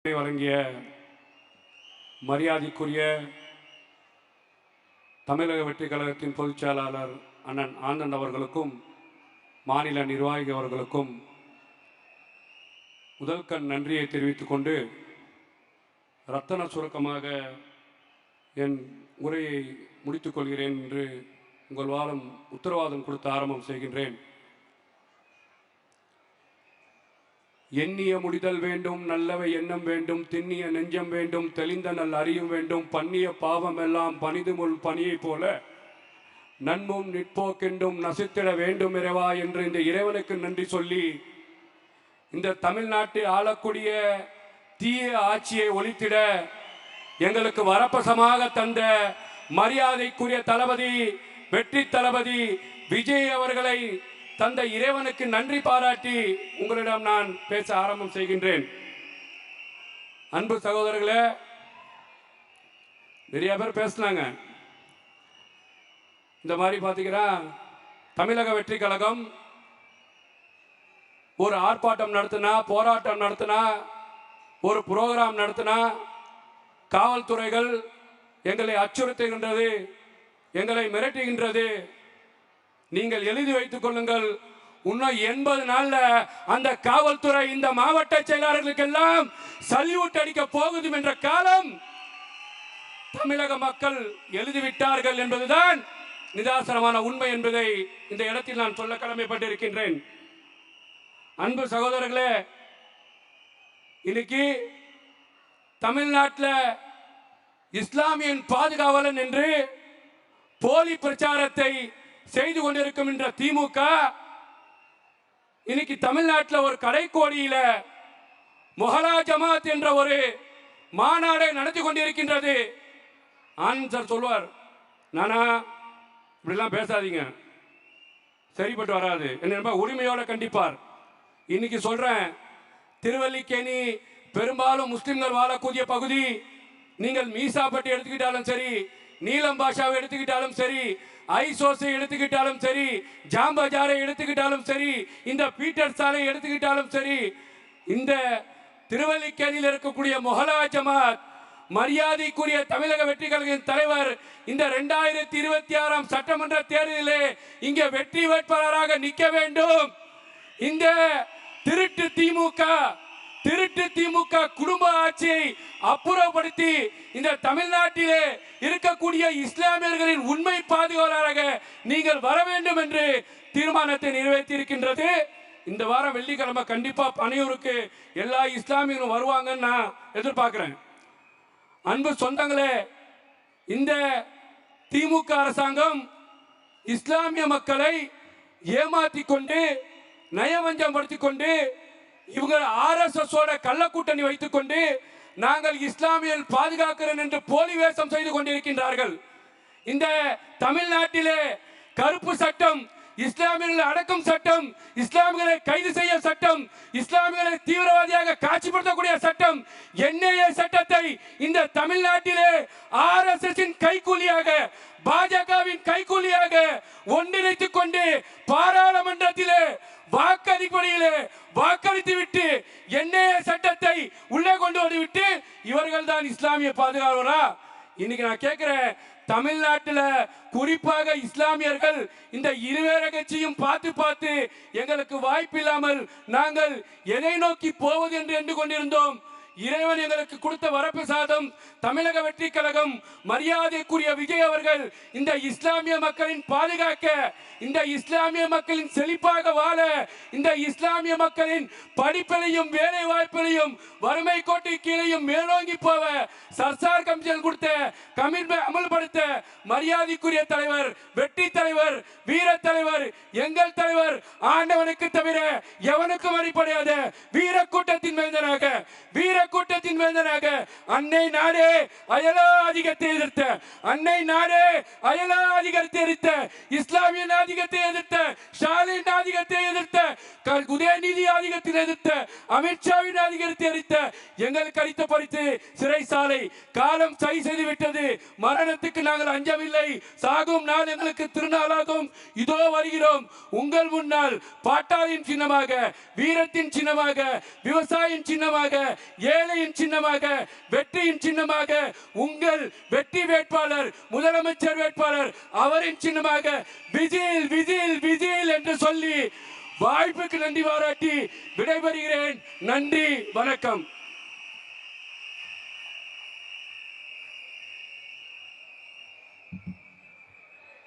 வழங்கிய மரியாதைக்குரிய தமிழக வெற்றிக் கழகத்தின் பொதுச் செயலாளர் அண்ணன் ஆனந்த் அவர்களுக்கும் மாநில நிர்வாகி அவர்களுக்கும் முதல்கண் நன்றியை தெரிவித்துக் கொண்டு ரத்தன சுருக்கமாக என் உரையை முடித்துக் கொள்கிறேன் என்று உங்கள் வாரம் உத்தரவாதம் கொடுத்து ஆரம்பம் செய்கின்றேன். எண்ணிய முடிதல் வேண்டும், நல்லவை எண்ணம் வேண்டும், திண்ணிய நெஞ்சம் வேண்டும், தெளிந்த நல் அறியும் வேண்டும், பண்ணிய பாவம் எல்லாம் பனிது முள் பனியை போல நன்மும் நிற்போக்கென்றும் நசித்திட வேண்டும் இறைவா என்று இந்த இறைவனுக்கு நன்றி சொல்லி இந்த தமிழ்நாட்டை ஆளக்கூடிய தீய ஆட்சியை ஒழித்திட எங்களுக்கு வரப்பசமாக தந்த மரியாதைக்குரிய தளபதி வெற்றி தளபதி விஜய் அவர்களை தந்த இறைவனுக்கு நன்றி பாராட்டி உங்களிடம் நான் பேச ஆரம்பம் செய்கின்றேன். அன்பு சகோதரர்களே, நிறைய பேர் பேசினாங்க. இந்த மாதிரி பார்த்தீங்கன்னா தமிழக வெற்றி கழகம் ஒரு ஆர்ப்பாட்டம் நடத்தினா, போராட்டம் நடத்தினா, ஒரு புரோகிராம் நடத்தினா காவல்துறைகள் எங்களை அச்சுறுத்துகின்றது, எங்களை மிரட்டுகின்றது. நீங்கள் எழுதி வைத்துக் கொள்ளுங்கள், இன்னும் 80 நாள்ல அந்த காவல்துறை இந்த மாவட்ட செயலாளர்களுக்கெல்லாம் சல்யூட் அடிக்க போகுது என்ற காலம் தமிழக மக்கள் எழுதிவிட்டார்கள் என்பதுதான் நிதாசனமான உண்மை என்பதை இந்த இடத்தில் நான் சொல்ல கடமைப்பட்டிருக்கின்றேன். அன்பு சகோதரர்களே, இன்னைக்கு தமிழ்நாட்டில் இஸ்லாமியன் பாதுகாவலன் என்று போலி பிரச்சாரத்தை செய்து கொண்டிருக்கும் என்ற திமுக இன்னைக்கு தமிழ்நாட்டில் ஒரு கடைக்கோடியில மொஹலா ஜமாத் என்ற ஒரு மாநாடை நடத்தி கொண்டிருக்கின்றது. ஆனந்த் சார் சொல்வார், நானா இப்படிலாம் பேசாதீங்க, சரிப்பட்டு வராது என்ன உரிமையோட கண்டிப்பார். இன்னைக்கு சொல்றேன், திருவல்லிக்கேணி பெரும்பாலும் முஸ்லிம்கள் வாழக்கூடிய பகுதி. நீங்கள் மீசாப்பட்டி எடுத்துக்கிட்டாலும் சரி, நீலம் பாஷாவை எடுத்துக்கிட்டாலும் சரி, ஐசோஸை எடுத்துக்கிட்டாலும் சரி, ஜாம்பஜாரை எடுத்துக்கிட்டாலும் சரி, இந்த பீட்டர் சாலை எடுத்துக்கிட்டாலும் சரி, இந்த திருவல்லிக்கேணியில் இருக்கக்கூடிய மொஹலா ஜமாத் மரியாதைக்குரிய தமிழக வெற்றி கழகத்தின் தலைவர் இந்த 2026 சட்டமன்ற தேர்தலிலே இங்கே வெற்றி வேட்பாளராக நிற்க வேண்டும். இந்த திருட்டு திமுக குடும்ப ஆட்சியை அப்புறப்படுத்தி இந்த தமிழ்நாட்டிலே இருக்கக்கூடிய இஸ்லாமியர்களின் உண்மை பாதுகாவலராக நீங்கள் வர வேண்டும் என்று தீர்மானத்தை நிறைவேற்றியிருக்கின்றது. இந்த வாரம் வெள்ளிக்கிழமை கண்டிப்பா பனையூருக்கு எல்லா இஸ்லாமியர்களும் வருவாங்கன்னு நான் எதிர்பார்க்கிறேன். அன்பு சொந்தங்களே, இந்த திமுக அரசாங்கம் இஸ்லாமிய மக்களை ஏமாற்றி கொண்டு நயவஞ்சம் படுத்திக் கொண்டு இவங்க RSS ஓட கள்ள கூட்டணி வைத்துக் கொண்டு நாங்கள் இஸ்லாமியர் பாதுகாக்கிறோம் என்று போலி வேஷம் செய்து கொண்டிருக்கின்றார்கள். இந்த தமிழ்நாட்டிலே கருப்பு சட்டம், இஸ்லாமியர்களை அடக்கும் சட்டம், இஸ்லாமியர்களை கைது செய்ய சட்டம், இஸ்லாமியர்களை தீவிரவாதியாக காட்சிப்படுத்தக்கூடிய சட்டம், NIA சட்டத்தை இந்த தமிழ்நாட்டிலே RSS கைக்கூலியாக, பாஜகவின் கைக்கூலியாக ஒன்றிணைத்துக் கொண்டு பாராளுமன்றத்திலே வாக்கு அடிப்படையிலே வாக்களித்து விட்டு NIA சட்டத்தை உள்ளே கொண்டு வந்து விட்டு இவர்கள் தான் இஸ்லாமிய பாதுகாவலரா? இன்னைக்கு நான் கேட்கிறேன், தமிழ்நாட்டில் குறிப்பாக இஸ்லாமியர்கள் இந்த இருவேற கட்சியும் பார்த்து எங்களுக்கு வாய்ப்பு இல்லாமல் நாங்கள் எதை நோக்கி போவது என்று எண்ணி கொண்டிருந்தோம். இறைவன் எங்களுக்கு கொடுத்த வரப்பிரசாதம் தமிழக வெற்றி கழகம் மரியாதைக்குரிய விஜய் அவர்கள் இந்த இஸ்லாமிய மக்களின் பாதுகாக்க, இந்த இஸ்லாமிய மக்களின் செழிப்பாக வாழ, இந்த இஸ்லாமிய மக்களின் படிப்பிலையும் வேலை வாய்ப்பிலையும் வறுமை கோட்டை கீழையும் மேலோங்கி போவ சர்சார் கமிஷன் கொடுத்த கமிட்மெண்ட் அமல்படுத்த மரியாதைக்குரிய தலைவர் வெற்றி தலைவர் வீர தலைவர் எங்கள் தலைவர் ஆண்டவனுக்கு தவிர எவனுக்கும் அடிப்படையாத வீர கூட்டத்தின் வேந்தனாக அன்னை நாடே அயலா அதிகத்தை எதிர்த்த, அன்னை நாடே அயலா அதிகத்தை எதிர்த்த, இஸ்லாமிய ஆதிக்கத்தை எதிர்த்த, ஸ்டாலின் ஆதிக்கத்தை எதிர்த்த, உதயநிதி ஆதிக்கத்தை எதிர்த்த, அமித்ஷாவின் ஆதிக்கத்தை எதிர்த்த எங்களுக்கு அளித்த பரிசு சிறைசாலை. காலம் சரி செய்து விட்டது, மரணத்துக்கு நாங்கள் அஞ்சவில்லை, சாகும் நாள் எங்களுக்கு திருநாளாகும். இதோ வருகிறோம் உங்கள் முன்னால் பாட்டாளின் சின்னமாக, வீரத்தின் சின்னமாக, விவசாயியின் சின்னமாக, வேலையின் சின்னமாக, வெற்றியின் சின்னமாக உங்கள் வெற்றி வேட்பாளர், முதலமைச்சர் வேட்பாளர் அவரின் சின்னமாக விஜில் விஜில் விஜில் என்று சொல்லி வாய்ப்புக்கு நன்றி பாராட்டி விடைபெறுகிறேன். நன்றி, வணக்கம்.